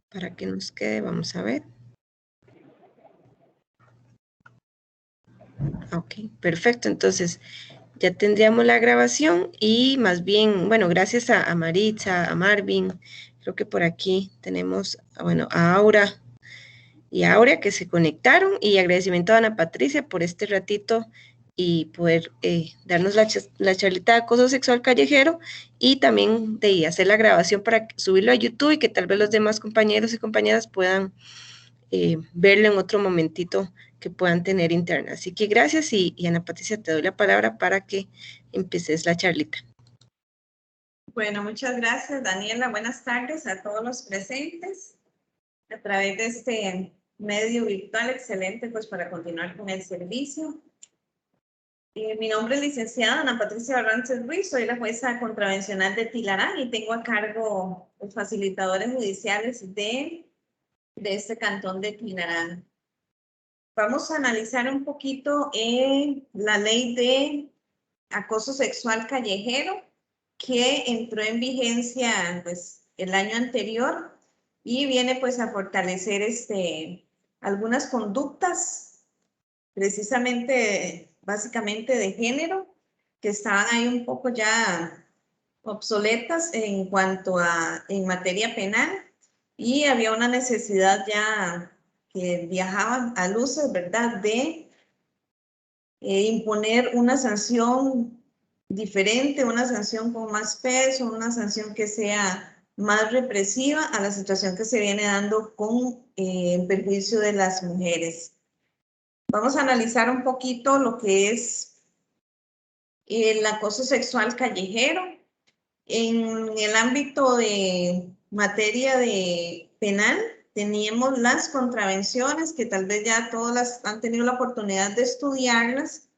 para que nos quede, vamos a ver. Ok, perfecto. Entonces, ya tendríamos la grabación y más bien, bueno, gracias a Maritza, a Marvin, creo que por aquí tenemos, bueno, a Aura y a Aurea que se conectaron y agradecimiento a Ana Patricia por este ratito y poder darnos la charlita de acoso sexual callejero y también de hacer la grabación para subirlo a YouTube y que tal vez los demás compañeros y compañeras puedan verlo en otro momentito que puedan tener interna. Así que gracias y Ana Patricia, te doy la palabra para que empieces la charlita. Bueno, muchas gracias, Daniela. Buenas tardes a todos los presentes a través de este medio virtual. Excelente, pues para continuar con el servicio. Mi nombre es licenciada Ana Patricia Barrantes Ruiz, soy la jueza contravencional de Tilarán y tengo a cargo los facilitadores judiciales de este cantón de Tilarán. Vamos a analizar un poquito la ley de acoso sexual callejero que entró en vigencia pues, el año anterior y viene pues a fortalecer algunas conductas precisamente, básicamente de género, que estaban ahí un poco ya obsoletas en cuanto a en materia penal y había una necesidad ya que viajaban a luces, ¿verdad?, de imponer una sanción diferente, una sanción con más peso, una sanción que sea más represiva a la situación que se viene dando con el perjuicio de las mujeres. Vamos a analizar un poquito lo que es el acoso sexual callejero. En el ámbito de materia de penal, teníamos las contravenciones, que tal vez ya todas han tenido la oportunidad de estudiarlas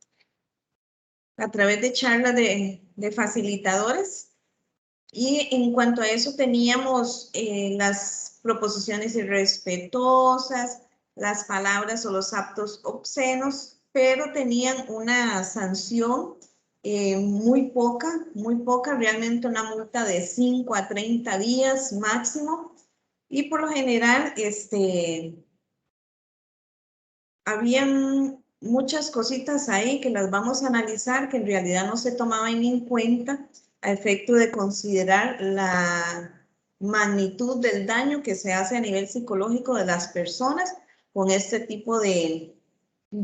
a través de charlas de facilitadores. Y en cuanto a eso teníamos las proposiciones irrespetuosas, las palabras o los actos obscenos, pero tenían una sanción muy poca, realmente una multa de 5 a 30 días máximo. Y por lo general, habían muchas cositas ahí que las vamos a analizar que en realidad no se tomaban en cuenta a efecto de considerar la magnitud del daño que se hace a nivel psicológico de las personas con este tipo de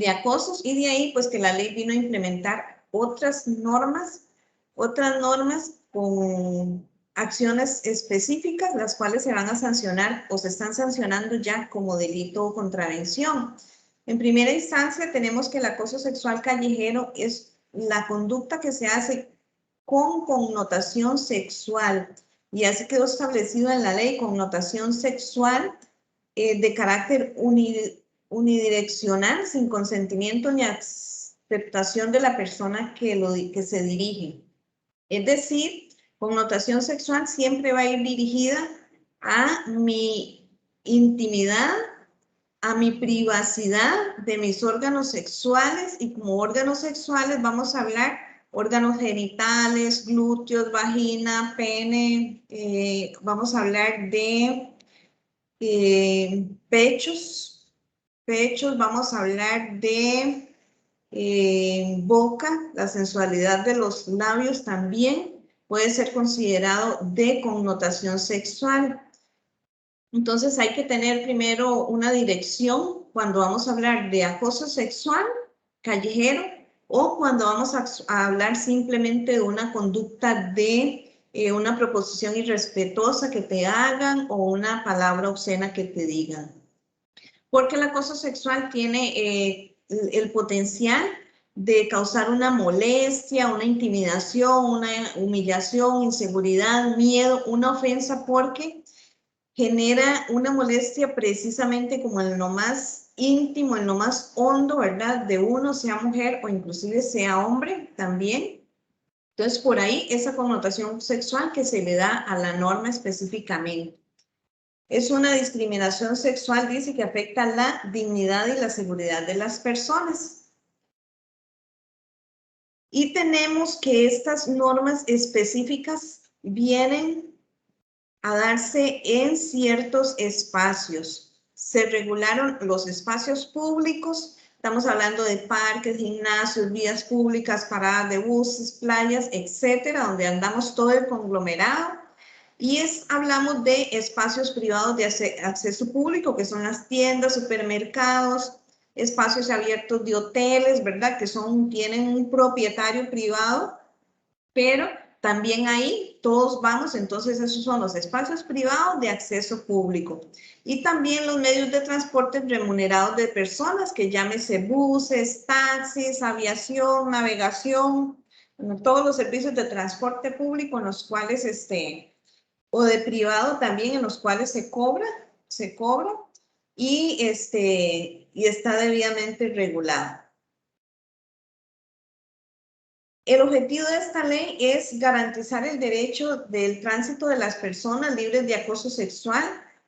acosos, y de ahí pues que la ley vino a implementar otras normas con acciones específicas, las cuales se van a sancionar o se están sancionando ya como delito o contravención. En primera instancia, tenemos que el acoso sexual callejero es la conducta que se hace con connotación sexual, y así quedó establecido en la ley, connotación sexual de carácter unidireccional, sin consentimiento ni aceptación de la persona que se dirige. Es decir, connotación sexual siempre va a ir dirigida a mi intimidad, a mi privacidad de mis órganos sexuales, y como órganos sexuales vamos a hablar órganos genitales, glúteos, vagina, pene, vamos a hablar de pechos, vamos a hablar de boca, la sensualidad de los labios también puede ser considerado de connotación sexual. Entonces hay que tener primero una dirección cuando vamos a hablar de acoso sexual callejero o cuando vamos a hablar simplemente de una conducta de una proposición irrespetuosa que te hagan o una palabra obscena que te digan. Porque el acoso sexual tiene el potencial de causar una molestia, una intimidación, una humillación, inseguridad, miedo, una ofensa, porque genera una molestia precisamente como en lo más íntimo, en lo más hondo, ¿verdad? De uno, sea mujer o inclusive sea hombre también. Entonces, por ahí esa connotación sexual que se le da a la norma específicamente. Es una discriminación sexual, dice, que afecta la dignidad y la seguridad de las personas. Y tenemos que estas normas específicas vienen a darse en ciertos espacios. Se regularon los espacios públicos, estamos hablando de parques, gimnasios, vías públicas, paradas de buses, playas, etcétera, donde andamos todo el conglomerado. Y hablamos de espacios privados de acceso público, que son las tiendas, supermercados, espacios abiertos de hoteles, ¿verdad? Que tienen un propietario privado, pero también ahí todos vamos, entonces esos son los espacios privados de acceso público. Y también los medios de transporte remunerados de personas, que llámese buses, taxis, aviación, navegación, todos los servicios de transporte público en los cuales, o de privado también, en los cuales se cobra y está debidamente regulado. El objetivo de esta ley es garantizar el derecho del tránsito de las personas libres de acoso sexual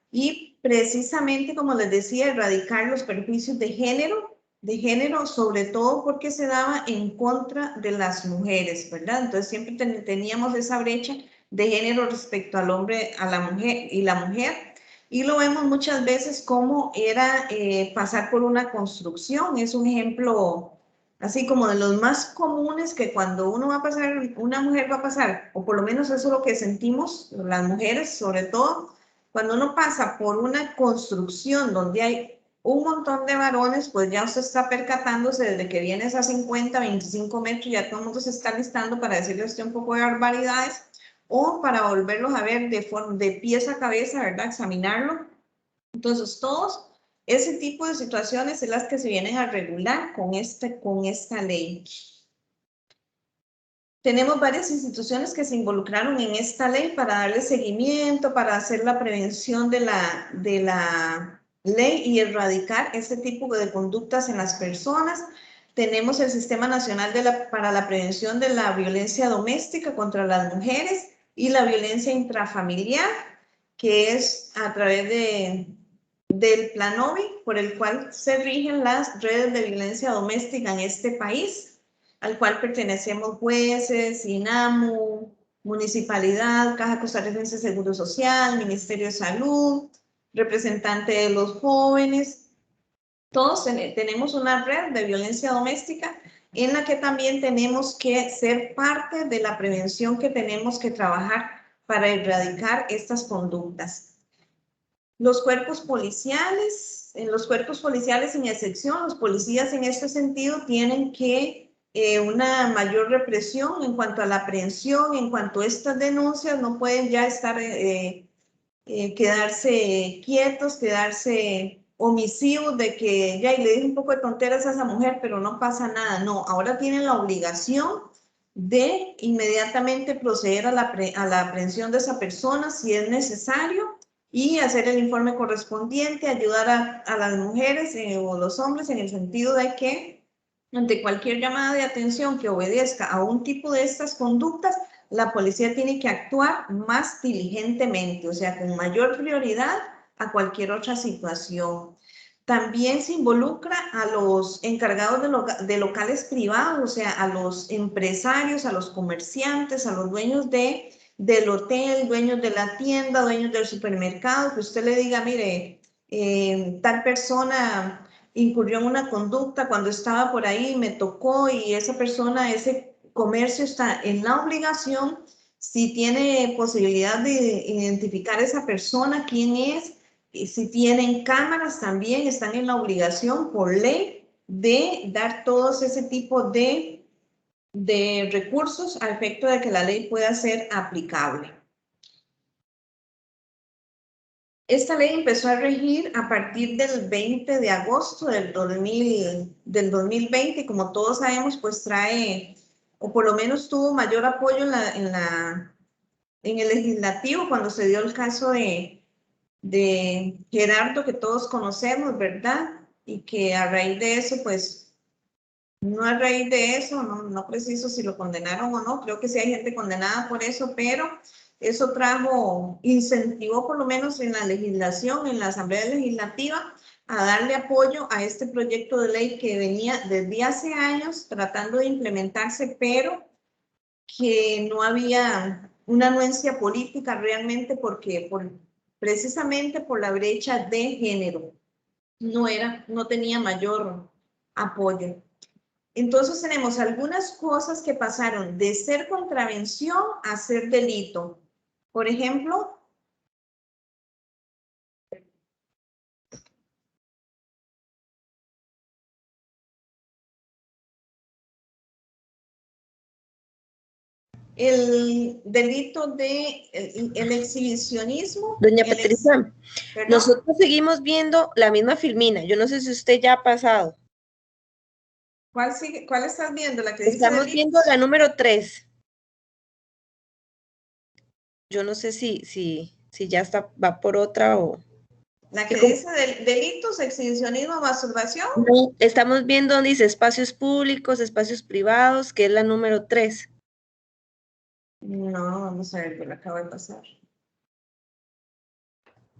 y precisamente, como les decía, erradicar los perjuicios de género, sobre todo porque se daba en contra de las mujeres, ¿verdad? Entonces siempre teníamos esa brecha de género respecto al hombre, a la mujer y la mujer. Y lo vemos muchas veces como era pasar por una construcción. Es un ejemplo así como de los más comunes, que cuando uno va a pasar, una mujer va a pasar, o por lo menos eso es lo que sentimos las mujeres, sobre todo, cuando uno pasa por una construcción donde hay un montón de varones, pues ya usted está percatándose desde que vienes a 50, 25 metros, ya todo el mundo se está listando para decirle a usted un poco de barbaridades, o para volverlos a ver de pies a cabeza, ¿verdad? Examinarlo. Entonces, todos ese tipo de situaciones son las que se vienen a regular con esta ley. Tenemos varias instituciones que se involucraron en esta ley para darle seguimiento, para hacer la prevención de la ley y erradicar este tipo de conductas en las personas. Tenemos el Sistema Nacional para la Prevención de la Violencia Doméstica contra las Mujeres y la Violencia Intrafamiliar, que es a través del Planovi, por el cual se rigen las redes de violencia doméstica en este país, al cual pertenecemos jueces, INAMU, Municipalidad, Caja Costarricense de Seguro Social, Ministerio de Salud, representante de los jóvenes. Todos tenemos una red de violencia doméstica en la que también tenemos que ser parte de la prevención que tenemos que trabajar para erradicar estas conductas. Los cuerpos policiales, sin excepción, los policías en este sentido tienen que una mayor represión en cuanto a la aprehensión, en cuanto a estas denuncias, no pueden ya estar, quedarse quietos, quedarse omisivos de que ya, y le dije un poco de tonteras a esa mujer, pero no pasa nada. No, ahora tienen la obligación de inmediatamente proceder a la aprehensión de esa persona si es necesario, y hacer el informe correspondiente, ayudar a las mujeres o los hombres en el sentido de que ante cualquier llamada de atención que obedezca a un tipo de estas conductas, la policía tiene que actuar más diligentemente, o sea, con mayor prioridad a cualquier otra situación. También se involucra a los encargados de locales privados, o sea, a los empresarios, a los comerciantes, a los dueños del hotel, dueños de la tienda, dueños del supermercado, que usted le diga, mire, tal persona incurrió en una conducta cuando estaba por ahí, me tocó, y esa persona, ese comercio está en la obligación, si tiene posibilidad de identificar a esa persona, quién es, y si tienen cámaras también están en la obligación por ley de dar todos ese tipo de recursos a efecto de que la ley pueda ser aplicable. Esta ley empezó a regir a partir del 20 de agosto del 2020, como todos sabemos, pues trae, o por lo menos tuvo mayor apoyo en el legislativo cuando se dio el caso de Gerardo, que todos conocemos, ¿verdad? Y que a raíz de eso, pues, no a raíz de eso, no preciso si lo condenaron o no, creo que sí hay gente condenada por eso, pero eso incentivó por lo menos en la legislación, en la Asamblea Legislativa, a darle apoyo a este proyecto de ley que venía desde hace años tratando de implementarse, pero que no había una anuencia política realmente porque precisamente por la brecha de género no tenía mayor apoyo. Entonces tenemos algunas cosas que pasaron de ser contravención a ser delito. Por ejemplo, el delito de el exhibicionismo. Doña Patricia, ¿Perdón? nosotros seguimos viendo la misma filmina. Yo no sé si usted ya ha pasado. ¿Cuál estás viendo? ¿La que dice Estamos delito? viendo la número 3. Yo no sé si ya está, va por otra o... La que dice delitos, exhibicionismo, masturbación. No, estamos viendo donde dice espacios públicos, espacios privados, que es la número 3. No, vamos a ver, que la acabo de pasar.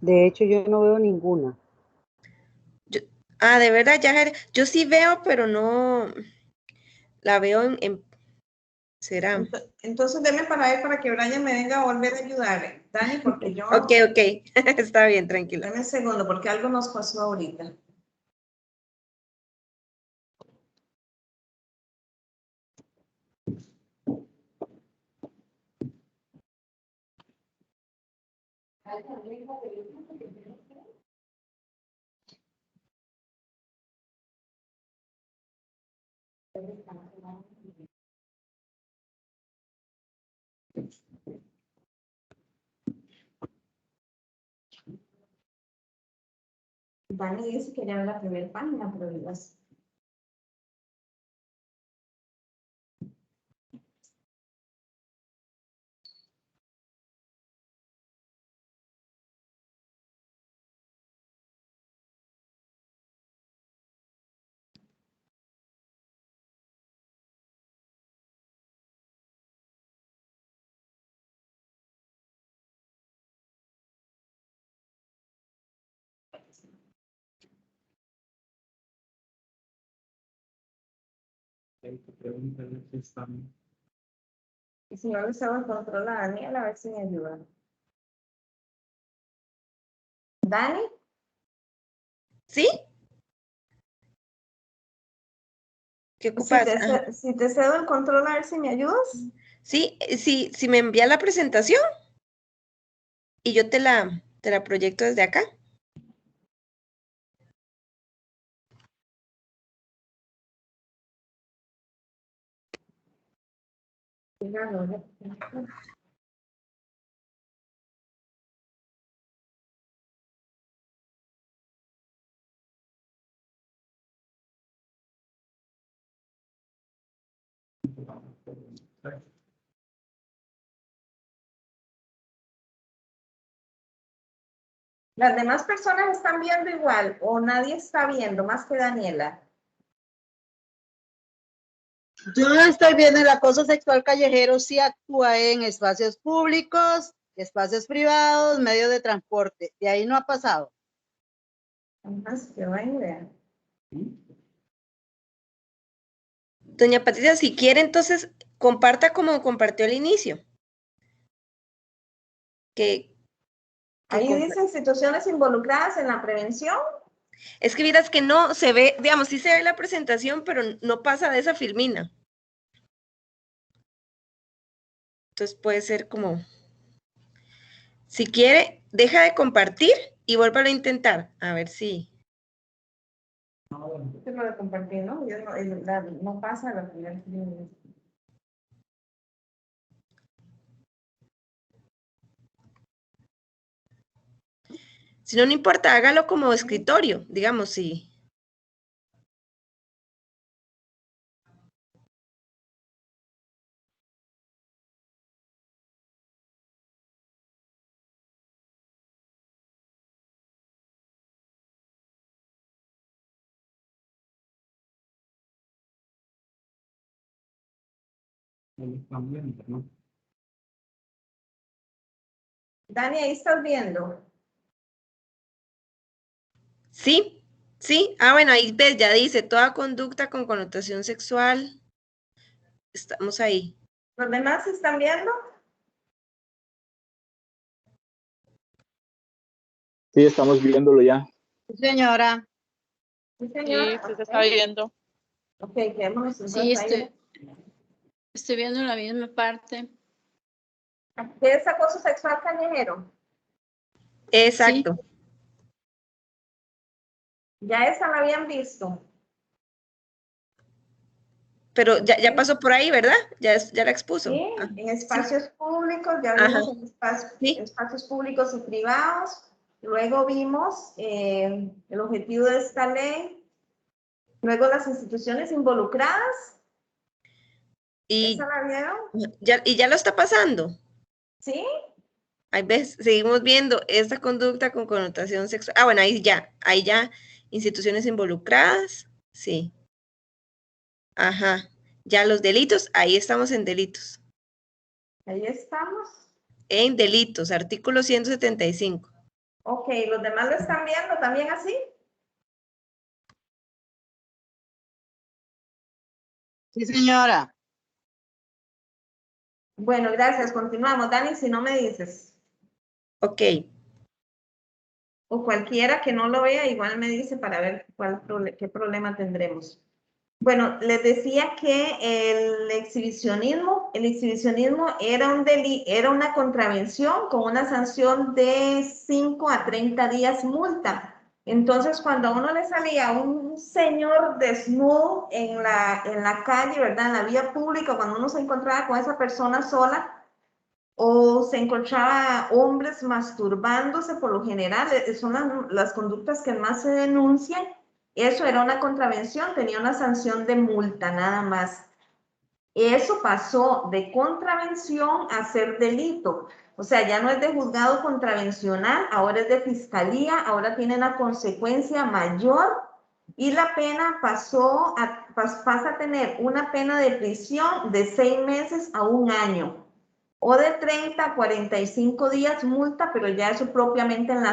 De hecho, yo no veo ninguna. De verdad, ya, yo sí veo, pero no la veo será. Entonces, deme para ver para que Brian me venga a volver a ayudar, Dani, porque yo... Ok, está bien, tranquila. Dame un segundo, porque algo nos pasó ahorita. Dani dice que ya ve la primera página, pero digas. Y si no lo estaba controlando, Daniel, a ver si me ayuda. ¿Dani? ¿Sí? ¿Qué ocupas? Si te cedo el control, a ver si me ayudas. Sí, si me envía la presentación y yo te la proyecto desde acá. ¿Las demás personas están viendo igual o nadie está viendo más que Daniela? Yo no estoy viendo el acoso sexual callejero, sí actúa en espacios públicos, espacios privados, medios de transporte. De ahí no ha pasado. Qué buena idea. Doña Patricia, si quiere, entonces comparta como compartió al inicio. Ahí dice instituciones involucradas en la prevención. Es que miras que no se ve, digamos, sí se ve la presentación, pero no pasa de esa filmina. Entonces puede ser como, si quiere, deja de compartir y vuélvalo a intentar, a ver si. Yo lo de compartir, ¿no? No pasa la primera filmina. Si no, no importa, hágalo como escritorio, digamos, sí. Dani, ahí estás viendo. Sí, sí. Bueno, ahí ves, ya dice, toda conducta con connotación sexual. Estamos ahí. ¿Los demás están viendo? Sí, estamos viéndolo ya. Sí, señora. Sí, señora. Sí, se está viendo. Ok, quedémonos Sí, entonces ahí. estoy viendo la misma parte. ¿Qué es acoso sexual callejero? Exacto. Ya esa la habían visto. Pero ya pasó por ahí, ¿verdad? Ya la expuso. Sí, Ah, en espacios públicos, ya Ajá. vimos en Sí. espacios públicos y privados. Luego vimos el objetivo de esta ley. Luego las instituciones involucradas. Y ¿Esa la vieron? ya lo está pasando. Sí. Ahí ves, seguimos viendo esta conducta con connotación sexual. Ah, bueno, ahí ya, instituciones involucradas, sí. Ajá. Ya los delitos, ahí estamos en delitos. Ahí estamos. En delitos, artículo 175. Ok, ¿los demás lo están viendo también así? Sí, señora. Bueno, gracias. Continuamos. Dani, si no me dices. Ok. O cualquiera que no lo vea, igual me dice para ver qué problema tendremos. Bueno, les decía que el exhibicionismo era una contravención con una sanción de 5 a 30 días multa. Entonces, cuando a uno le salía un señor desnudo en la calle, ¿verdad? En la vía pública, cuando uno se encontraba con esa persona sola, o se encontraba hombres masturbándose, por lo general, son las conductas que más se denuncian. Eso era una contravención, tenía una sanción de multa, nada más. Eso pasó de contravención a ser delito. O sea, ya no es de juzgado contravencional, ahora es de fiscalía, ahora tiene una consecuencia mayor y la pena pasa a tener una pena de prisión de 6 meses a 1 año. O de 30 a 45 días multa, pero ya eso propiamente en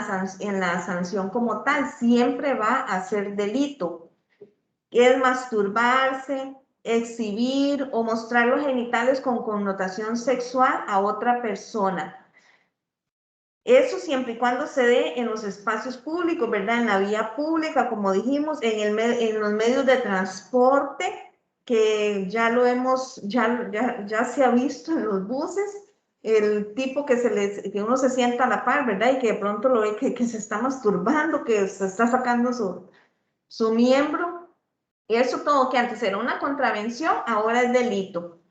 la sanción como tal, siempre va a ser delito. Es masturbarse, exhibir o mostrar los genitales con connotación sexual a otra persona. Eso siempre y cuando se dé en los espacios públicos, ¿verdad? En la vía pública, como dijimos, en los medios de transporte, que ya lo hemos, ya se ha visto en los buses, el tipo que uno se sienta a la par, ¿verdad? Y que de pronto lo ve que se está masturbando, que se está sacando su miembro. Eso todo que antes era una contravención, ahora es delito.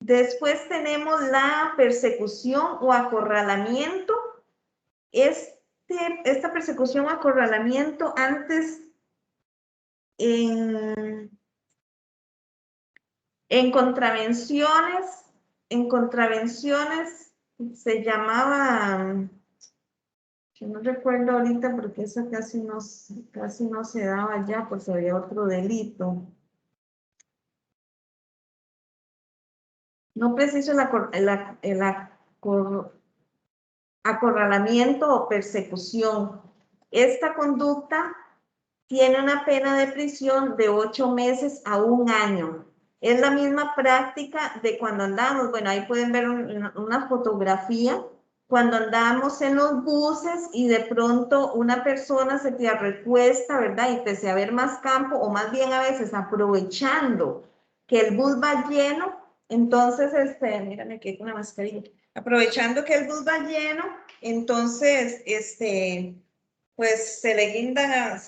Después tenemos la persecución o acorralamiento. Esta persecución o acorralamiento antes en contravenciones se llamaba, yo no recuerdo ahorita porque eso casi no se daba ya, pues había otro delito. No preciso el acorralamiento o persecución. Esta conducta tiene una pena de prisión de 8 meses a 1 año. Es la misma práctica de cuando andamos, bueno, ahí pueden ver una fotografía, cuando andamos en los buses y de pronto una persona se te recuesta, ¿verdad? Y pese a haber más campo, o más bien a veces aprovechando que el bus va lleno, entonces, mírame aquí con la mascarilla, aprovechando que el bus va lleno, entonces, pues se le guinda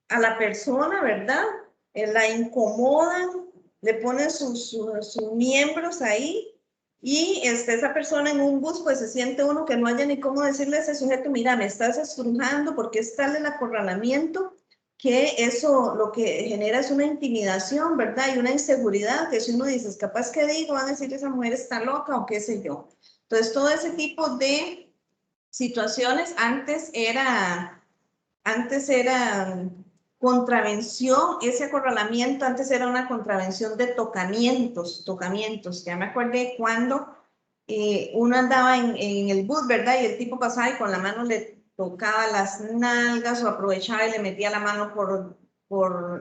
a la persona, ¿verdad? La incomodan, le ponen sus miembros ahí y esa persona en un bus, pues se siente uno que no haya ni cómo decirle a ese sujeto, mira, me estás estrujando, porque es tal el acorralamiento que eso lo que genera es una intimidación, ¿verdad? Y una inseguridad, que si uno dice, es capaz que digo, van a decir que esa mujer está loca o qué sé yo. Entonces, todo ese tipo de situaciones antes era contravención, ese acorralamiento antes era una contravención de tocamientos, ya me acordé cuando uno andaba en el bus, ¿verdad? Y el tipo pasaba y con la mano le tocaba las nalgas o aprovechaba y le metía la mano por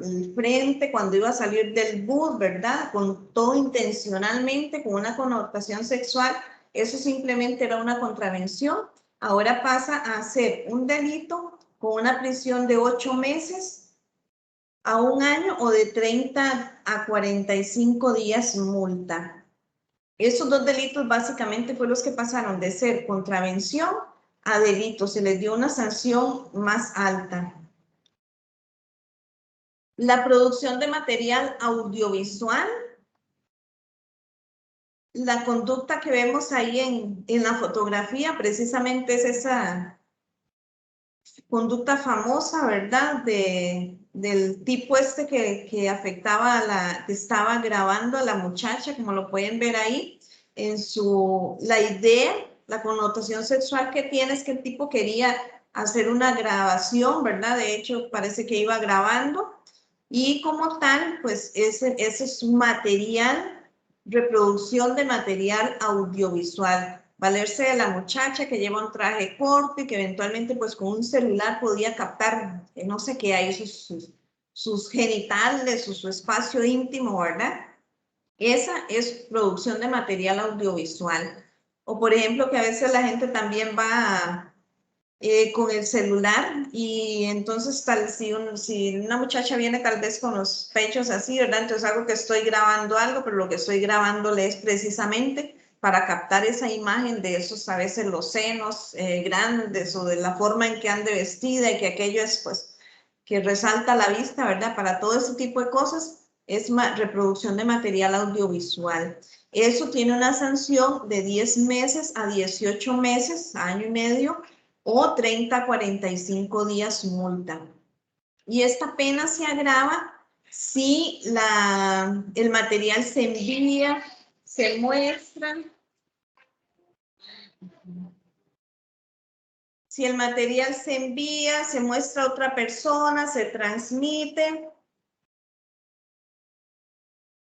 el frente cuando iba a salir del bus, ¿verdad? Con todo intencionalmente, con una connotación sexual. eso simplemente era una contravención. Ahora pasa a ser un delito con una prisión de 8 meses a 1 año o de 30 a 45 días multa. Esos dos delitos básicamente fueron los que pasaron de ser contravención a delito. Se les dio una sanción más alta. La producción de material audiovisual. La conducta que vemos ahí en la fotografía precisamente es esa conducta famosa, ¿verdad? Del tipo este que afectaba a que estaba grabando a la muchacha, como lo pueden ver ahí, la idea, la connotación sexual que tiene es que el tipo quería hacer una grabación, ¿verdad? De hecho, parece que iba grabando y como tal, pues ese es un material, reproducción de material audiovisual. Valerse de la muchacha que lleva un traje corto y que eventualmente pues con un celular podía captar, no sé qué hay, sus genitales o su espacio íntimo, ¿verdad? Esa es producción de material audiovisual. O por ejemplo que a veces la gente también va con el celular y entonces si una muchacha viene tal vez con los pechos así, ¿verdad? Entonces algo que estoy grabando algo, pero lo que estoy grabándole es precisamente para captar esa imagen de esos a veces los senos grandes o de la forma en que ande vestida y que aquello es pues que resalta la vista, ¿verdad? Para todo ese tipo de cosas es reproducción de material audiovisual. Eso tiene una sanción de 10 meses a 18 meses, año y medio, o 30 a 45 días multa. Y esta pena se agrava si el material se envía, se muestra. Si el material se envía, se muestra a otra persona, se transmite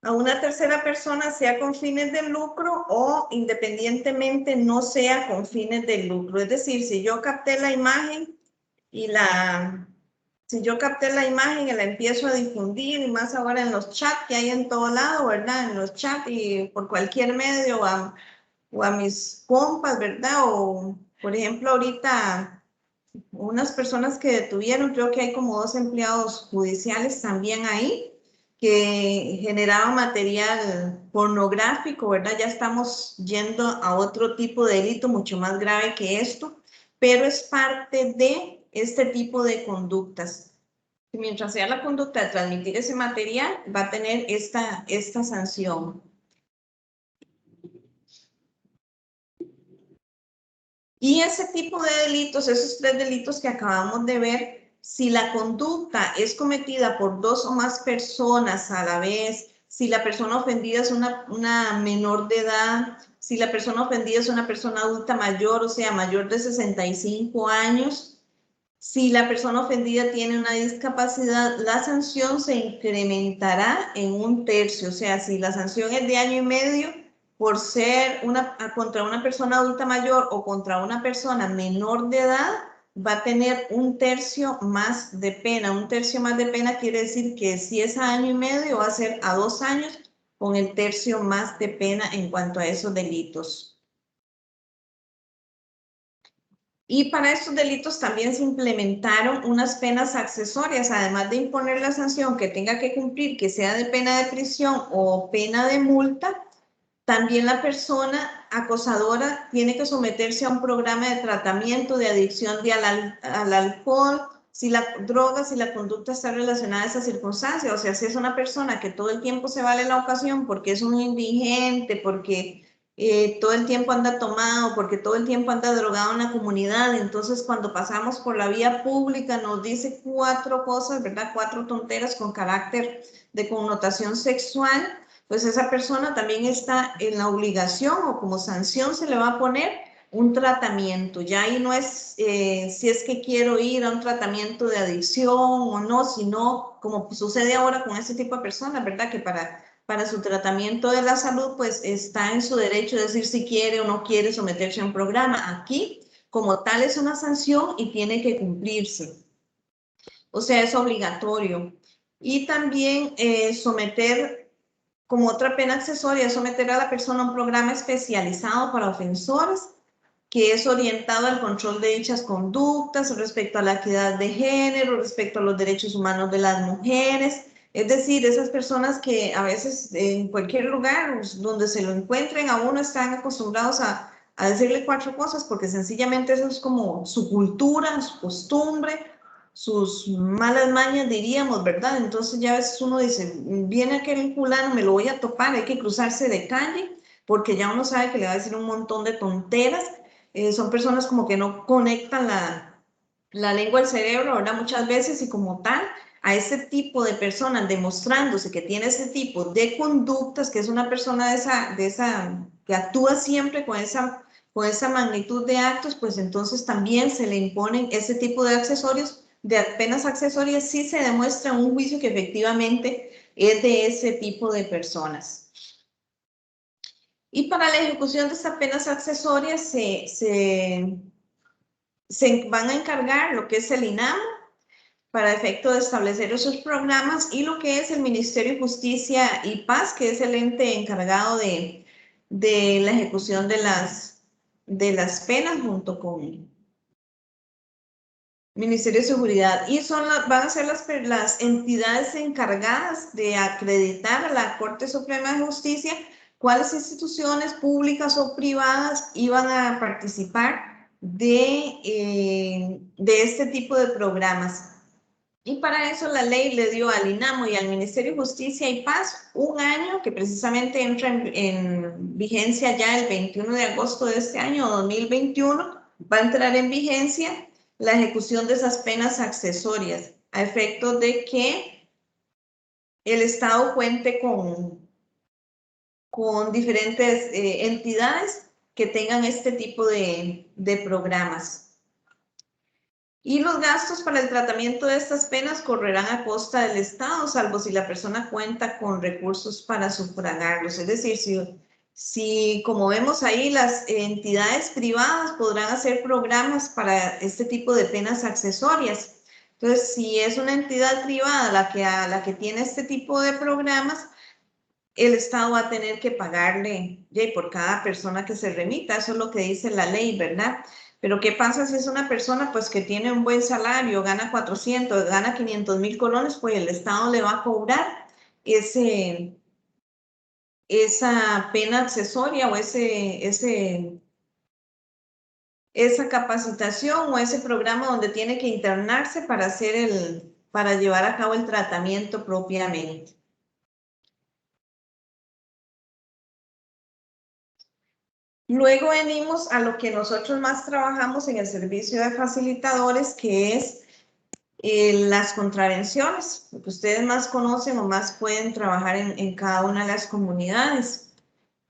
a una tercera persona, sea con fines de lucro o independientemente no sea con fines de lucro. Es decir, si yo capté la imagen y la empiezo a difundir, y más ahora en los chats que hay en todo lado, ¿verdad? En los chats y por cualquier medio o a mis compas, ¿verdad? O, por ejemplo, ahorita unas personas que detuvieron, creo que hay como 2 empleados judiciales también ahí, que generaban material pornográfico, ¿verdad? Ya estamos yendo a otro tipo de delito mucho más grave que esto, pero es parte de este tipo de conductas. Mientras sea la conducta de transmitir ese material, va a tener esta sanción. Y ese tipo de delitos, esos 3 delitos que acabamos de ver, si la conducta es cometida por 2 o más personas a la vez, si la persona ofendida es una menor de edad, si la persona ofendida es una persona adulta mayor, o sea, mayor de 65 años, si la persona ofendida tiene una discapacidad, la sanción se incrementará en 1/3. O sea, si la sanción es de año y medio, por ser contra una persona adulta mayor o contra una persona menor de edad, va a tener 1/3 más de pena. 1/3 más de pena quiere decir que si es a año y medio, va a ser a 2 años con el tercio más de pena en cuanto a esos delitos. Y para estos delitos también se implementaron unas penas accesorias, además de imponer la sanción que tenga que cumplir, que sea de pena de prisión o pena de multa. También la persona acosadora tiene que someterse a un programa de tratamiento de adicción al alcohol, si la conducta está relacionada a esa circunstancia. O sea, si es una persona que todo el tiempo se vale la ocasión porque es un indigente, porque todo el tiempo anda tomado, porque todo el tiempo anda drogado en la comunidad, entonces cuando pasamos por la vía pública nos dice 4 cosas, ¿verdad? 4 tonteras con carácter de connotación sexual, pues esa persona también está en la obligación o como sanción se le va a poner un tratamiento. Ya ahí no es si es que quiero ir a un tratamiento de adicción o no, sino como sucede ahora con este tipo de personas, ¿verdad? Que para su tratamiento de la salud, pues está en su derecho de decir si quiere o no quiere someterse a un programa. Aquí, como tal, es una sanción y tiene que cumplirse. O sea, es obligatorio. Y también someter como otra pena accesoria, someter a la persona a un programa especializado para ofensores, que es orientado al control de dichas conductas respecto a la equidad de género, respecto a los derechos humanos de las mujeres. Es decir, esas personas que a veces en cualquier lugar donde se lo encuentren a uno están acostumbrados a decirle 4 cosas porque sencillamente eso es como su cultura, su costumbre, sus malas mañas, diríamos, ¿verdad? Entonces ya a veces uno dice, viene aquel fulano, me lo voy a topar, hay que cruzarse de calle, porque ya uno sabe que le va a decir un montón de tonteras. Son personas como que no conectan la lengua al cerebro, ¿verdad? Muchas veces, y como tal, a ese tipo de personas demostrándose que tiene ese tipo de conductas, que es una persona que actúa siempre con esa magnitud de actos, pues entonces también se le imponen ese tipo de accesorios, de penas accesorias, si se demuestra en un juicio que efectivamente es de ese tipo de personas. Y para la ejecución de estas penas accesorias se van a encargar lo que es el INAMO para efecto de establecer esos programas y lo que es el Ministerio de Justicia y Paz, que es el ente encargado de la ejecución de las penas junto con Ministerio de Seguridad. Y van a ser las entidades encargadas de acreditar a la Corte Suprema de Justicia cuáles instituciones públicas o privadas iban a participar de este tipo de programas. Y para eso la ley le dio al INAMO y al Ministerio de Justicia y Paz un año, que precisamente entra en vigencia ya el 21 de agosto de este año, 2021, va a entrar en vigencia la ejecución de esas penas accesorias, a efecto de que el Estado cuente con diferentes entidades que tengan este tipo de programas. Y los gastos para el tratamiento de estas penas correrán a costa del Estado, salvo si la persona cuenta con recursos para sufragarlos. Es decir, si como vemos ahí, las entidades privadas podrán hacer programas para este tipo de penas accesorias. Entonces, si es una entidad privada la que tiene este tipo de programas, el Estado va a tener que pagarle por cada persona que se remita. Eso es lo que dice la ley, ¿verdad? Pero ¿qué pasa si es una persona pues que tiene un buen salario, gana 400, gana 500,000 colones? Pues el Estado le va a cobrar esa pena accesoria o esa capacitación o ese programa donde tiene que internarse para llevar a cabo el tratamiento propiamente. Luego venimos a lo que nosotros más trabajamos en el servicio de facilitadores, que es las contravenciones, lo que ustedes más conocen o más pueden trabajar en cada una de las comunidades.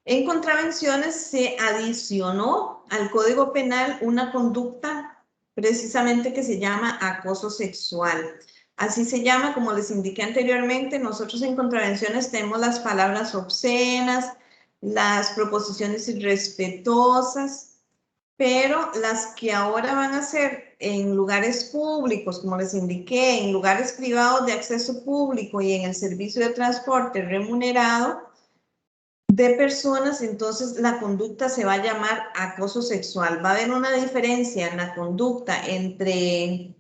En contravenciones se adicionó al Código Penal una conducta precisamente que se llama acoso sexual. Así se llama, como les indiqué anteriormente. Nosotros en contravenciones tenemos las palabras obscenas, las proposiciones irrespetuosas, pero las que ahora van a ser en lugares públicos, como les indiqué, en lugares privados de acceso público y en el servicio de transporte remunerado de personas, entonces la conducta se va a llamar acoso sexual. Va a haber una diferencia en la conducta entre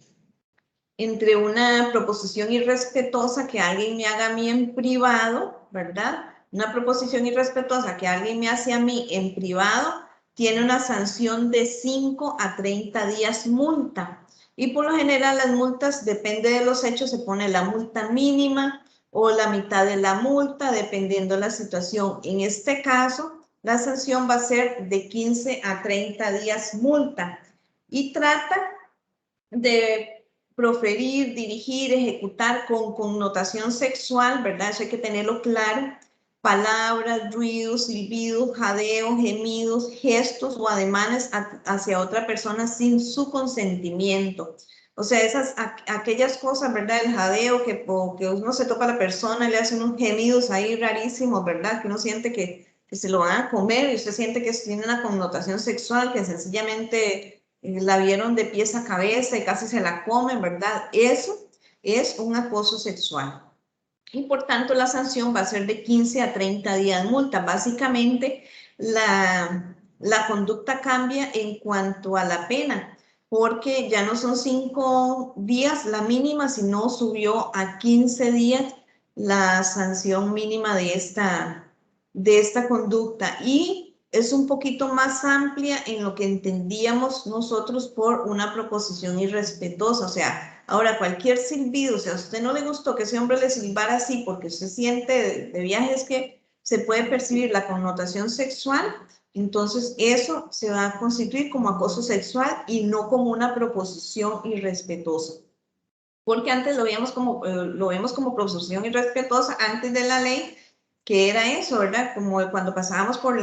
una proposición irrespetuosa que alguien me haga a mí en privado, ¿verdad? Una proposición irrespetuosa que alguien me hace a mí en privado tiene una sanción de 5 a 30 días multa. Y por lo general las multas, depende de los hechos, se pone la multa mínima o la mitad de la multa, dependiendo de la situación. En este caso, la sanción va a ser de 15 a 30 días multa. Y trata de proferir, dirigir, ejecutar con connotación sexual, ¿verdad? Eso hay que tenerlo claro. Palabras, ruidos, silbidos, jadeos, gemidos, gestos o ademanes hacia otra persona sin su consentimiento. O sea, aquellas cosas, ¿verdad? El jadeo, que uno se toca a la persona y le hace unos gemidos ahí rarísimos, ¿verdad? Que uno siente que se lo van a comer y usted siente que tiene una connotación sexual, que sencillamente la vieron de pies a cabeza y casi se la comen, ¿verdad? Eso es un acoso sexual. y por tanto la sanción va a ser de 15 a 30 días multa. Básicamente la conducta cambia en cuanto a la pena, porque ya no son 5 días la mínima, sino subió a 15 días la sanción mínima de esta conducta, y es un poquito más amplia en lo que entendíamos nosotros por una proposición irrespetuosa. O sea, ahora cualquier silbido, si a usted no le gustó que ese hombre le silbara así porque usted siente de viajes que se puede percibir la connotación sexual, entonces eso se va a constituir como acoso sexual y no como una proposición irrespetuosa. Porque antes lo vemos como proposición irrespetuosa antes de la ley, que era eso, ¿verdad? Como cuando pasábamos por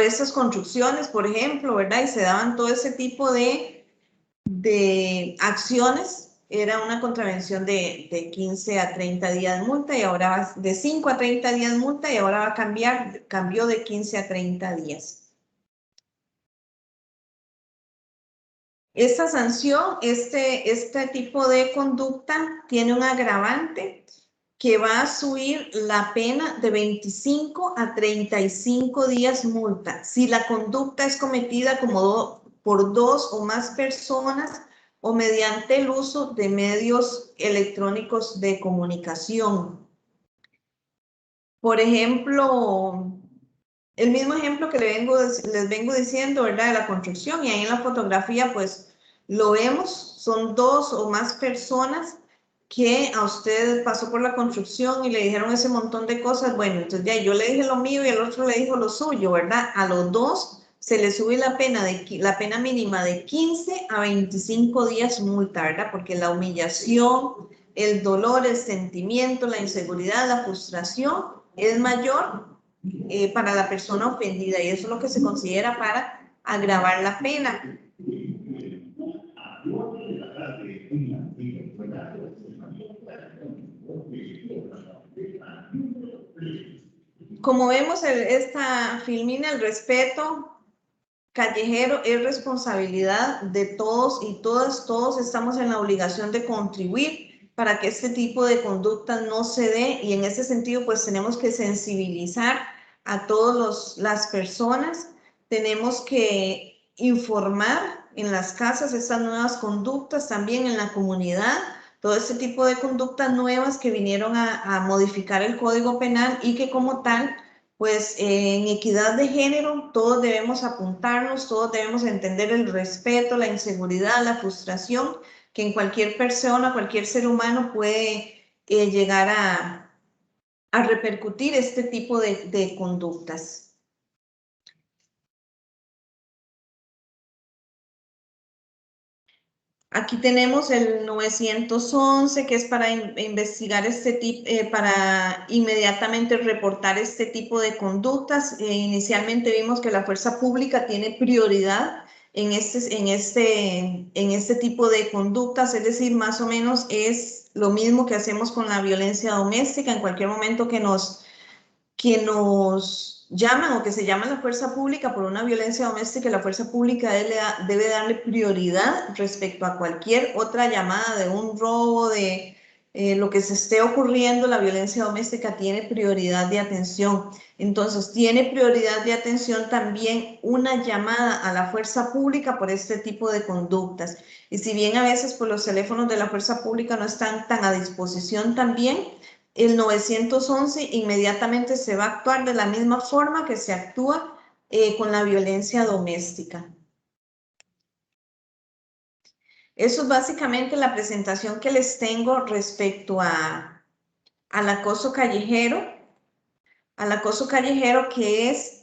estas construcciones, por ejemplo, ¿verdad? Y se daban todo ese tipo de acciones. Era una contravención de 15 a 30 días multa, y ahora va de 5 a 30 días multa, y ahora va a cambió de 15 a 30 días. Esta sanción, este tipo de conducta tiene un agravante que va a subir la pena de 25 a 35 días multa si la conducta es cometida por 2 o más personas o mediante el uso de medios electrónicos de comunicación. Por ejemplo, el mismo ejemplo que les vengo diciendo, ¿verdad? De la construcción, y ahí en la fotografía pues lo vemos, son 2 o más personas que a usted pasó por la construcción y le dijeron ese montón de cosas. Bueno, entonces ya yo le dije lo mío y el otro le dijo lo suyo, ¿verdad? A los 2 se le sube la pena mínima de 15 a 25 días multa, ¿verdad? Porque la humillación, el dolor, el sentimiento, la inseguridad, la frustración es mayor para la persona ofendida, y eso es lo que se considera para agravar la pena. Como vemos, esta filmina, el respeto callejero es responsabilidad de todos y todas. Todos estamos en la obligación de contribuir para que este tipo de conducta no se dé, y en ese sentido pues tenemos que sensibilizar a todas las personas. Tenemos que informar en las casas estas nuevas conductas, también en la comunidad, todo este tipo de conductas nuevas que vinieron a modificar el Código Penal, y que como tal, pues en equidad de género todos debemos apuntarnos, todos debemos entender el respeto, la inseguridad, la frustración que en cualquier persona, cualquier ser humano puede llegar a repercutir este tipo de conductas. Aquí tenemos el 911, que es para investigar para inmediatamente reportar este tipo de conductas. Inicialmente vimos que la fuerza pública tiene prioridad en este tipo de conductas, es decir, más o menos es lo mismo que hacemos con la violencia doméstica. En cualquier momento que nos llaman o que se llama la fuerza pública por una violencia doméstica, la fuerza pública debe darle prioridad respecto a cualquier otra llamada de un robo, de lo que se esté ocurriendo. La violencia doméstica tiene prioridad de atención. Entonces, tiene prioridad de atención también una llamada a la fuerza pública por este tipo de conductas. Y si bien a veces pues, los teléfonos de la fuerza pública no están tan a disposición, también el 911 inmediatamente se va a actuar de la misma forma que se actúa con la violencia doméstica. Eso es básicamente la presentación que les tengo respecto al acoso callejero. Al acoso callejero, que es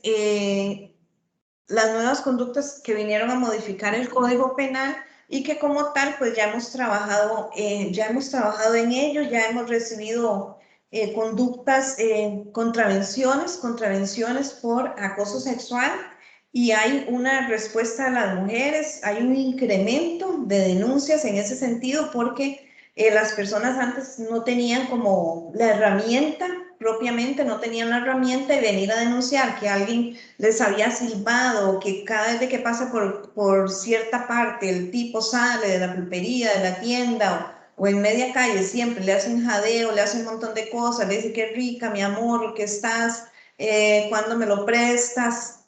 las nuevas conductas que vinieron a modificar el Código Penal, y que como tal pues ya hemos trabajado en ello, ya hemos recibido conductas, contravenciones por acoso sexual, y hay una respuesta a las mujeres, hay un incremento de denuncias en ese sentido, porque las personas antes no tenían como la herramienta, propiamente no tenían la herramienta de venir a denunciar que alguien les había silbado, que cada vez que pasa por cierta parte el tipo sale de la pulpería, de la tienda, o en media calle siempre le hace un jadeo, le hace un montón de cosas, le dice qué rica, mi amor, ¿qué estás? ¿Cuándo me lo prestas?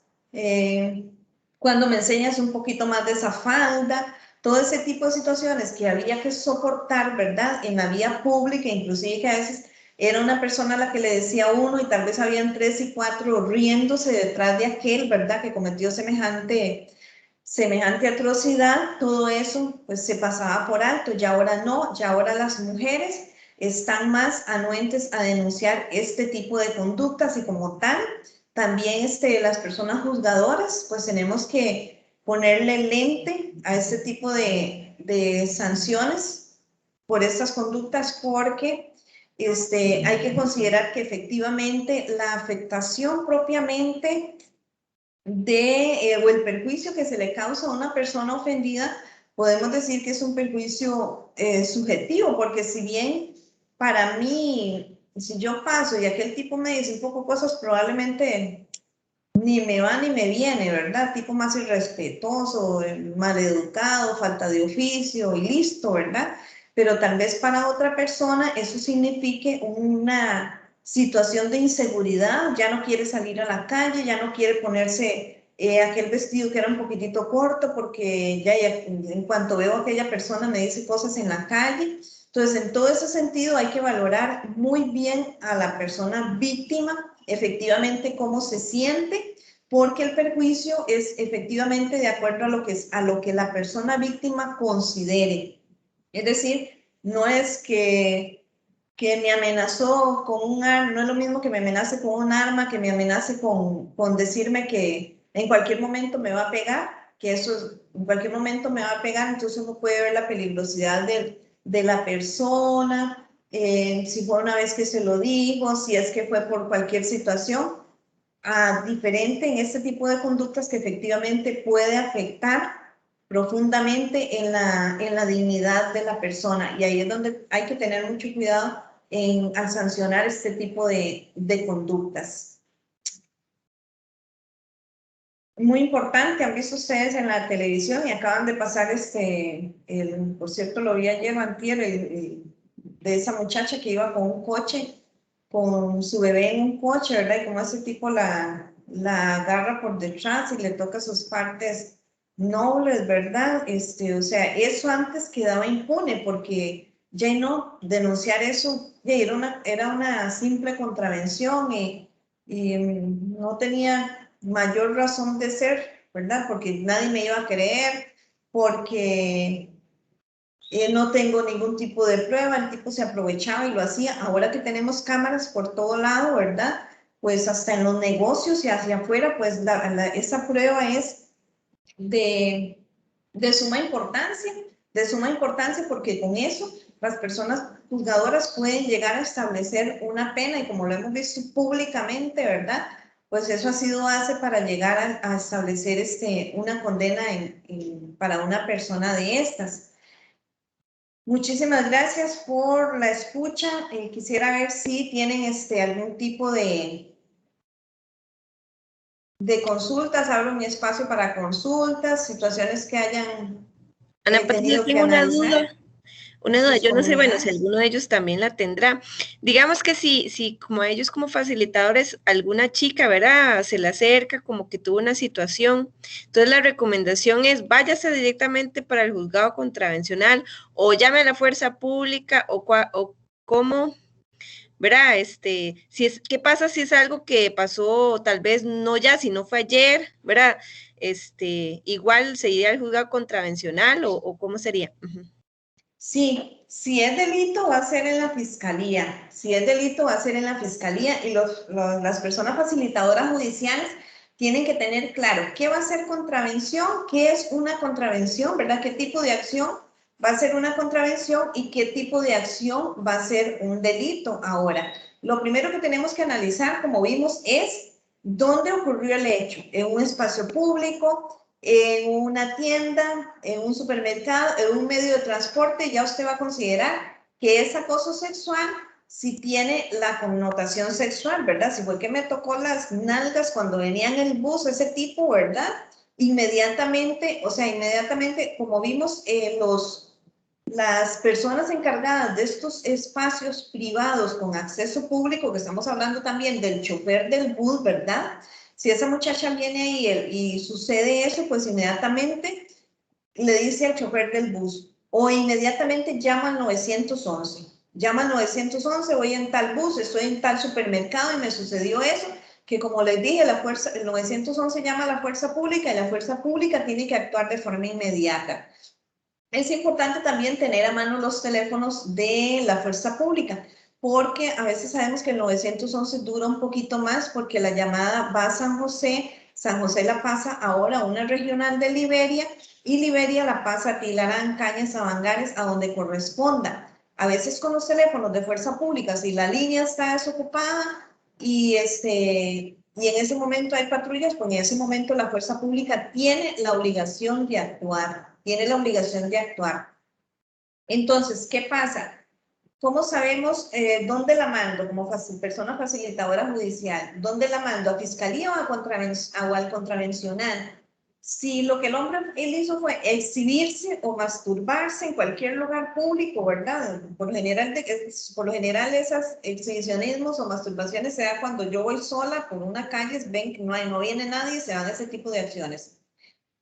¿Cuándo me enseñas un poquito más de esa falda? Todo ese tipo de situaciones que había que soportar, ¿verdad? En la vía pública, inclusive que a veces era una persona a la que le decía uno y tal vez habían 3 y 4 riéndose detrás de aquel, ¿verdad? Que cometió semejante atrocidad. Todo eso pues se pasaba por alto, ya ahora no, ya ahora las mujeres están más anuentes a denunciar este tipo de conductas y como tal, también las personas juzgadoras pues tenemos que ponerle lente a este tipo de sanciones por estas conductas porque hay que considerar que efectivamente la afectación propiamente o el perjuicio que se le causa a una persona ofendida, podemos decir que es un perjuicio subjetivo, porque si bien para mí, si yo paso y aquel tipo me dice un poco cosas, probablemente ni me va ni me viene, ¿verdad? Tipo más irrespetuoso, maleducado, falta de oficio y listo, ¿verdad? Pero tal vez para otra persona eso signifique una situación de inseguridad, ya no quiere salir a la calle, ya no quiere ponerse aquel vestido que era un poquitito corto porque ya en cuanto veo a aquella persona me dice cosas en la calle. Entonces, en todo ese sentido hay que valorar muy bien a la persona víctima, efectivamente cómo se siente, porque el perjuicio es efectivamente de acuerdo a lo que la persona víctima considere. Es decir, no es que me amenazó con un arma, no es lo mismo que me amenace con un arma, que me amenace con decirme que en cualquier momento me va a pegar, que eso en cualquier momento me va a pegar, entonces uno puede ver la peligrosidad de la persona, si fue una vez que se lo dijo, si es que fue por cualquier situación, diferente en este tipo de conductas que efectivamente puede afectar profundamente en la dignidad de la persona. Y ahí es donde hay que tener mucho cuidado al sancionar este tipo de conductas. Muy importante, han visto ustedes en la televisión y acaban de pasar por cierto lo vi ayer o antier, de esa muchacha que iba con un coche, con su bebé en un coche, ¿verdad? Y como ese tipo la agarra por detrás y le toca sus partes nobles, ¿verdad? O sea, eso antes quedaba impune porque ya no denunciar eso ya era una simple contravención y no tenía mayor razón de ser, ¿verdad? Porque nadie me iba a creer, porque no tengo ningún tipo de prueba, el tipo se aprovechaba y lo hacía. Ahora que tenemos cámaras por todo lado, ¿verdad? Pues hasta en los negocios y hacia afuera, pues esa prueba es de suma importancia porque con eso las personas juzgadoras pueden llegar a establecer una pena y como lo hemos visto públicamente, ¿verdad? Pues eso ha sido base para llegar a establecer una condena para una persona de estas. Muchísimas gracias por la escucha. Quisiera ver si tienen algún tipo de consultas. Abro mi espacio para consultas, situaciones que hayan Ana Patricia, tenido que tengo una duda. analizar. Una duda, Sus yo no sé, bueno, si comunidades. alguno de ellos también la tendrá. Digamos que si como a ellos como facilitadores, alguna chica, ¿verdad? Se le acerca, como que tuvo una situación. Entonces la recomendación es váyase directamente para el juzgado contravencional o llame a la fuerza pública o cómo, ¿verdad? ¿Qué pasa si es algo que pasó tal vez no ya, sino fue ayer, ¿verdad? Igual se iría al juzgado contravencional o cómo sería. Ujú. Sí, si es delito va a ser en la fiscalía. Si es delito va a ser en la fiscalía y las personas facilitadoras judiciales tienen que tener claro qué va a ser contravención, qué es una contravención, ¿verdad? ¿Qué tipo de acción va a ser una contravención y qué tipo de acción va a ser un delito? Ahora, lo primero que tenemos que analizar, como vimos, es dónde ocurrió el hecho. ¿En un espacio público? ¿En una tienda, en un supermercado, en un medio de transporte? Ya usted va a considerar que es acoso sexual si tiene la connotación sexual, ¿verdad? Si fue que me tocó las nalgas cuando venía en el bus, ese tipo, ¿verdad? Inmediatamente, como vimos, las personas encargadas de estos espacios privados con acceso público, que estamos hablando también del chofer del bus, ¿verdad? Si esa muchacha viene ahí y sucede eso, pues inmediatamente le dice al chofer del bus o inmediatamente llama al 911. Llama al 911, voy en tal bus, estoy en tal supermercado y me sucedió eso, que como les dije, el 911 llama a la fuerza pública y la fuerza pública tiene que actuar de forma inmediata. Es importante también tener a mano los teléfonos de la fuerza pública, porque a veces sabemos que el 911 dura un poquito más porque la llamada va a San José la pasa ahora a una regional de Liberia y Liberia la pasa a Tilarán, Cañas, a Bangares, a donde corresponda. A veces con los teléfonos de fuerza pública, si la línea está desocupada y en ese momento hay patrullas, pues en ese momento la fuerza pública tiene la obligación de actuar. Entonces, ¿qué pasa? ¿Cómo sabemos dónde la mando como persona facilitadora judicial? ¿Dónde la mando? ¿A fiscalía o al contravencional? Si lo que el hombre él hizo fue exhibirse o masturbarse en cualquier lugar público, ¿verdad? Por lo general esas exhibicionismos o masturbaciones se da cuando yo voy sola por una calle, ven que no viene nadie y se dan ese tipo de acciones.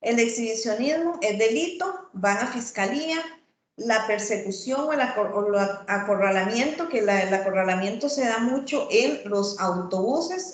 El exhibicionismo es delito, van a fiscalía. La persecución o el acorralamiento, que el acorralamiento se da mucho en los autobuses,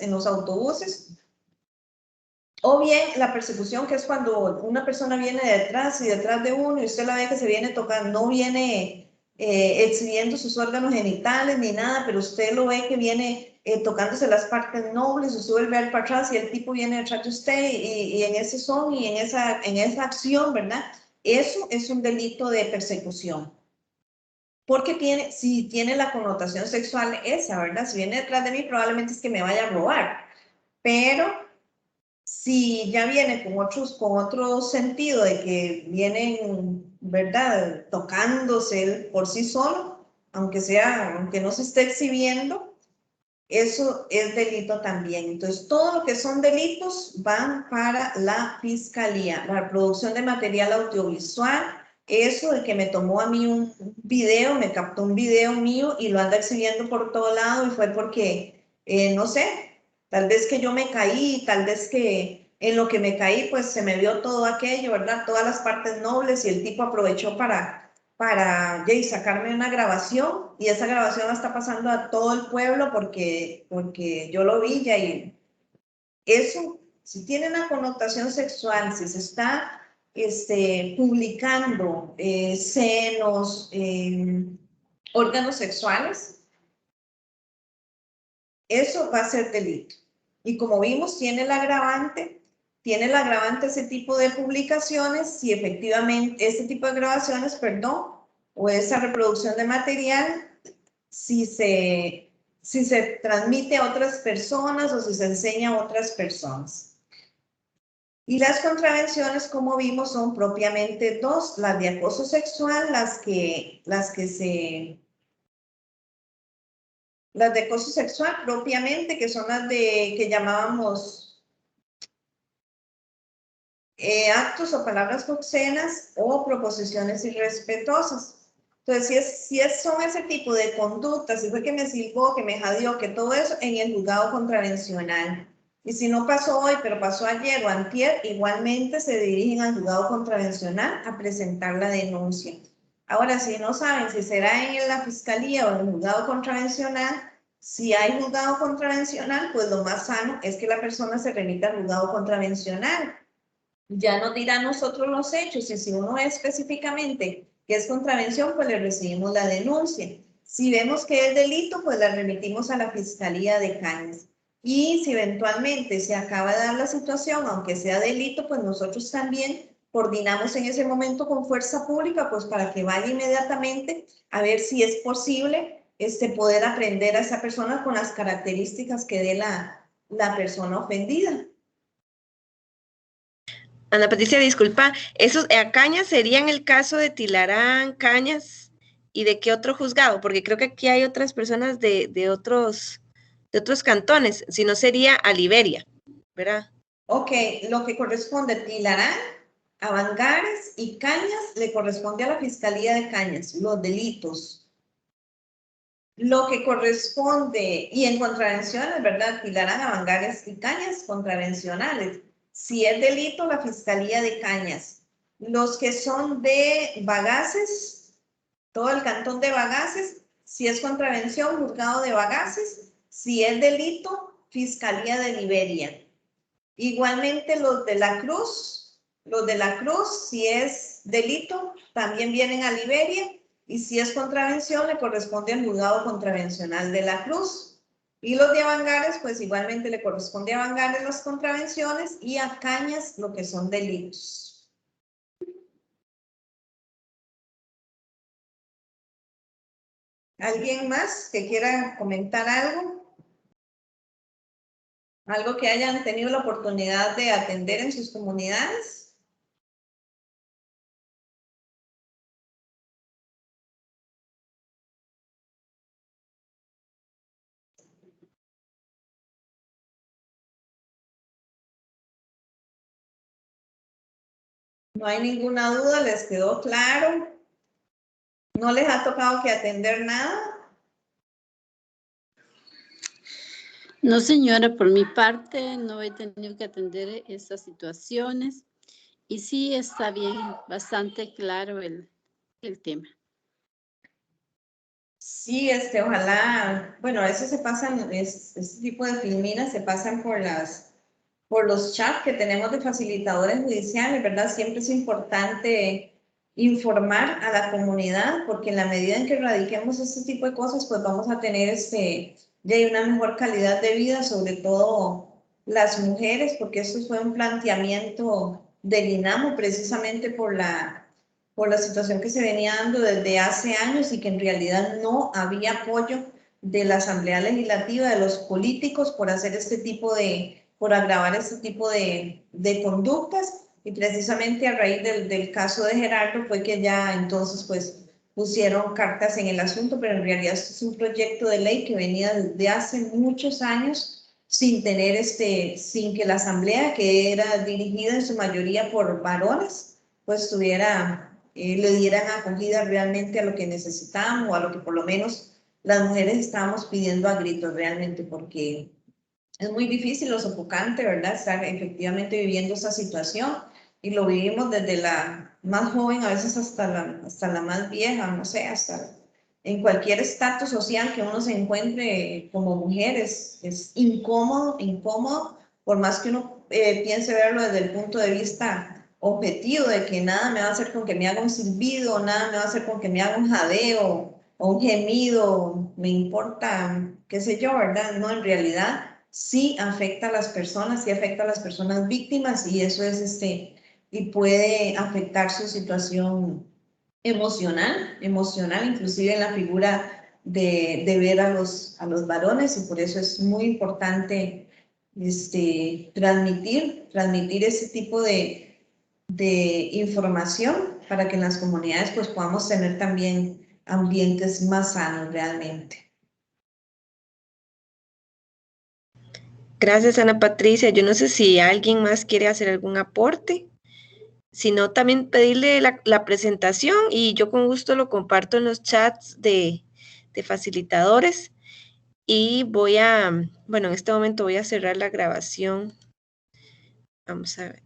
o bien la persecución, que es cuando una persona viene detrás de uno y usted la ve que se viene tocando, no viene exhibiendo sus órganos genitales ni nada, pero usted lo ve que viene tocándose las partes nobles, usted vuelve a ver para atrás y el tipo viene detrás de usted y en ese son y en esa acción, ¿verdad? Eso es un delito de persecución. Porque si tiene la connotación sexual esa, ¿verdad? Si viene detrás de mí, probablemente es que me vaya a robar. Pero si ya viene con otro sentido de que vienen, ¿verdad? Tocándose por sí solo, aunque no se esté exhibiendo, eso es delito también. Entonces, todo lo que son delitos van para la fiscalía. La producción de material audiovisual, eso de que me tomó a mí un video, me captó un video mío y lo anda exhibiendo por todo lado y fue porque, no sé, tal vez que yo me caí, tal vez que en lo que me caí, pues se me vio todo aquello, ¿verdad? Todas las partes nobles y el tipo aprovechó para sacarme una grabación y esa grabación está pasando a todo el pueblo porque yo lo vi ya y eso, si tiene una connotación sexual, si se está publicando senos, órganos sexuales, eso va a ser delito. Y como vimos, tiene el agravante ese tipo de publicaciones, si efectivamente, este tipo de grabaciones, perdón, o esa reproducción de material, si se transmite a otras personas o si se enseña a otras personas. Y las contravenciones, como vimos, son propiamente dos, las de acoso sexual, las de acoso sexual propiamente, que son las que llamábamos actos o palabras obscenas o proposiciones irrespetuosas. Entonces, son ese tipo de conductas, si fue que me silbó, que me jadeó, que todo eso en el juzgado contravencional. Y si no pasó hoy, pero pasó ayer o antier, igualmente se dirigen al juzgado contravencional a presentar la denuncia. Ahora, si no saben si será en la fiscalía o en el juzgado contravencional, si hay juzgado contravencional, pues lo más sano es que la persona se remita al juzgado contravencional. Ya nos dirán nosotros los hechos y si uno es específicamente que es contravención, pues le recibimos la denuncia. Si vemos que es delito, pues la remitimos a la Fiscalía de Cañas. Y si eventualmente se acaba de dar la situación, aunque sea delito, pues nosotros también coordinamos en ese momento con Fuerza Pública, pues para que vaya inmediatamente a ver si es posible poder aprender a esa persona con las características que dé la persona ofendida. Ana Patricia, disculpa, esos a Cañas serían el caso de Tilarán, Cañas, ¿y de qué otro juzgado? Porque creo que aquí hay otras personas de otros cantones, si no sería a Liberia, ¿verdad? Ok, lo que corresponde a Tilarán a Bangares y Cañas le corresponde a la Fiscalía de Cañas, los delitos. Lo que corresponde, y en contravenciones, ¿verdad? Pilarán a Bangares y Cañas, contravencionales. Si es delito, la Fiscalía de Cañas. Los que son de Bagaces, todo el cantón de Bagaces, si es contravención, juzgado de Bagaces. Si es delito, Fiscalía de Liberia. Igualmente los de la Cruz, si es delito, también vienen a Liberia, y si es contravención, le corresponde al juzgado contravencional de la Cruz. Y los de Bangares, pues igualmente le corresponde a Bangares las contravenciones y a Cañas lo que son delitos. ¿Alguien más que quiera comentar algo? ¿Algo que hayan tenido la oportunidad de atender en sus comunidades? No hay ninguna duda, ¿les quedó claro? ¿No les ha tocado que atender nada? No, señora, por mi parte no he tenido que atender estas situaciones y sí está bien, bastante claro el tema. Sí, ojalá, bueno, a veces se pasan, este tipo de filminas se pasan por los chats que tenemos de facilitadores judiciales, ¿verdad? Siempre es importante informar a la comunidad, porque en la medida en que erradiquemos este tipo de cosas, pues vamos a tener ya una mejor calidad de vida, sobre todo las mujeres, porque esto fue un planteamiento del INAMO precisamente por la situación que se venía dando desde hace años y que en realidad no había apoyo de la Asamblea Legislativa, de los políticos, por hacer por agravar este tipo de conductas, y precisamente a raíz del caso de Gerardo fue que ya entonces pues pusieron cartas en el asunto, pero en realidad esto es un proyecto de ley que venía desde hace muchos años sin tener sin que la Asamblea, que era dirigida en su mayoría por varones, pues le dieran acogida realmente a lo que necesitábamos, o a lo que por lo menos las mujeres estábamos pidiendo a gritos realmente, porque es muy difícil o sofocante, ¿verdad? Estar efectivamente viviendo esa situación, y lo vivimos desde la más joven, a veces hasta la más vieja, no sé, hasta en cualquier estatus social que uno se encuentre como mujer, es incómodo, por más que uno piense verlo desde el punto de vista objetivo, de que nada me va a hacer con que me haga un silbido, nada me va a hacer con que me haga un jadeo o un gemido, me importa, qué sé yo, ¿verdad? No, en realidad sí afecta a las personas, sí afecta a las personas víctimas, y eso es y puede afectar su situación emocional, inclusive en la figura de ver a los varones, y por eso es muy importante transmitir ese tipo de información, para que en las comunidades pues podamos tener también ambientes más sanos realmente. Gracias, Ana Patricia. Yo no sé si alguien más quiere hacer algún aporte. Si no, también pedirle la presentación, y yo con gusto lo comparto en los chats de facilitadores. Y bueno, en este momento voy a cerrar la grabación. Vamos a ver.